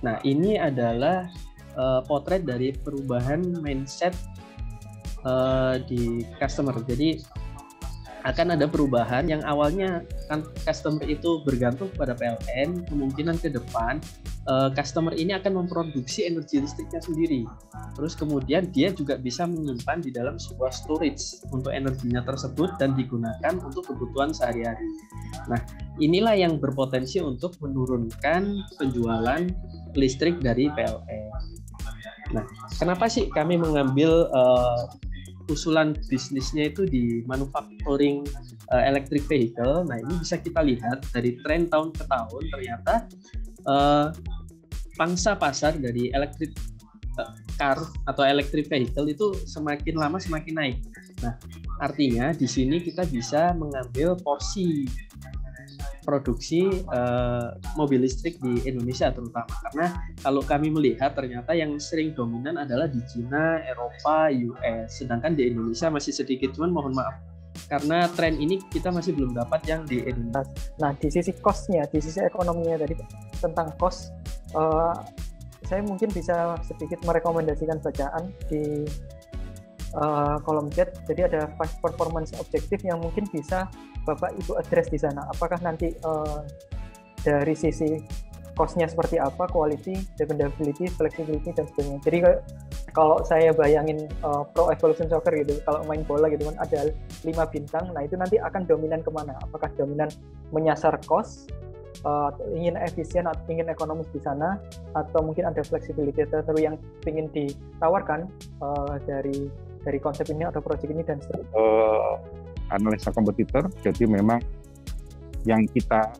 Nah, ini adalah potret dari perubahan mindset di customer. Jadi akan ada perubahan yang awalnya kan customer itu bergantung pada PLN, kemungkinan ke depan customer ini akan memproduksi energi listriknya sendiri. Terus kemudian dia juga bisa menyimpan di dalam sebuah storage untuk energinya tersebut dan digunakan untuk kebutuhan sehari-hari. Nah, inilah yang berpotensi untuk menurunkan penjualan listrik dari PLN. Nah, kenapa sih kami mengambil usulan bisnisnya itu di manufacturing electric vehicle? Nah, ini bisa kita lihat dari tren tahun ke tahun, ternyata pangsa pasar dari electric car atau electric vehicle itu semakin lama semakin naik. Nah, artinya di sini kita bisa mengambil porsi produksi mobil listrik di Indonesia terutama, karena kalau kami melihat ternyata yang sering dominan adalah di Cina, Eropa, US, sedangkan di Indonesia masih sedikit. Cuman mohon maaf karena tren ini kita masih belum dapat yang di Indonesia. Nah, di sisi cost-nya, di sisi ekonominya tadi tentang cost, saya mungkin bisa sedikit merekomendasikan bacaan di kolom chat. Jadi ada 5 performance objective yang mungkin bisa Bapak Ibu address di sana. Apakah nanti dari sisi cost-nya seperti apa, quality, dependability, flexibility, dan sebagainya. Jadi kalau saya bayangin Pro Evolution Soccer gitu, kalau main bola gitu kan ada 5 bintang, nah itu nanti akan dominan kemana? Apakah dominan menyasar cost, ingin efisien atau ingin ekonomis di sana, atau mungkin ada flexibility tertentu yang ingin ditawarkan dari konsep ini atau proyek ini dan seterusnya. Analisa kompetitor, jadi memang yang kita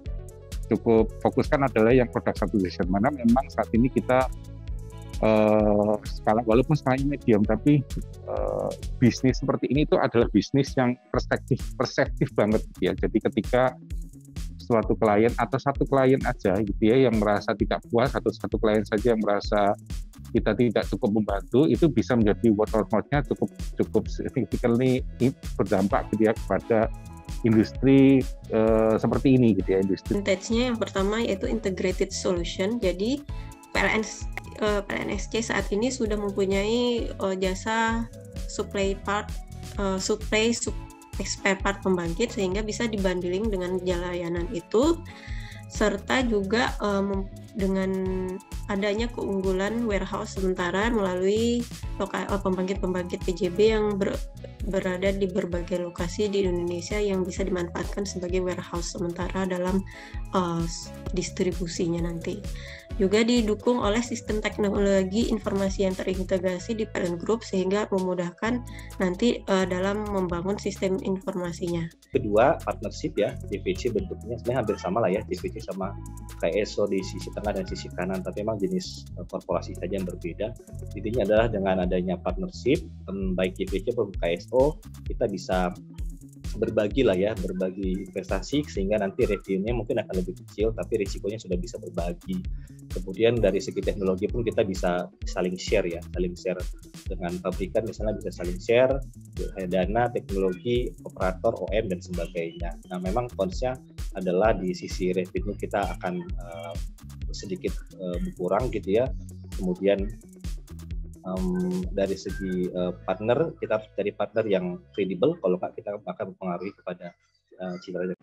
cukup fokuskan adalah yang product substitution, mana memang saat ini kita walaupun skalanya medium, tapi bisnis seperti ini itu adalah bisnis yang perseptif banget ya. Jadi ketika suatu klien atau satu klien aja gitu ya yang merasa tidak puas, atau satu klien saja yang merasa kita tidak cukup membantu, itu bisa menjadi word of mouth-nya cukup significantly berdampak gitu ya kepada industri seperti ini gitu ya. Advantage-nya yang pertama yaitu integrated solution. Jadi PLNSC saat ini sudah mempunyai jasa spare part pembangkit, sehingga bisa dibundling dengan layanan itu, serta juga dengan adanya keunggulan warehouse sementara melalui pembangkit-pembangkit PJB yang berada di berbagai lokasi di Indonesia yang bisa dimanfaatkan sebagai warehouse sementara dalam distribusinya nanti. Juga didukung oleh sistem teknologi informasi yang terintegrasi di PLN Group sehingga memudahkan nanti dalam membangun sistem informasinya. Kedua, partnership ya, JVC bentuknya sebenarnya hampir sama lah ya, JVC sama KSO di sisi tengah dan sisi kanan, tapi memang jenis korporasi saja yang berbeda. Intinya adalah dengan adanya partnership, baik JVC maupun KSO, kita bisa berbagi investasi sehingga nanti revenue-nya mungkin akan lebih kecil tapi risikonya sudah bisa berbagi. Kemudian dari segi teknologi pun kita bisa saling share dengan pabrikan, misalnya bisa saling share dana, teknologi, operator, OM dan sebagainya. Nah, memang konsepnya adalah di sisi revenue kita akan sedikit berkurang gitu ya. Kemudian dari segi partner, kita cari partner yang kredibel, kalau nggak kita akan mempengaruhi kepada citra.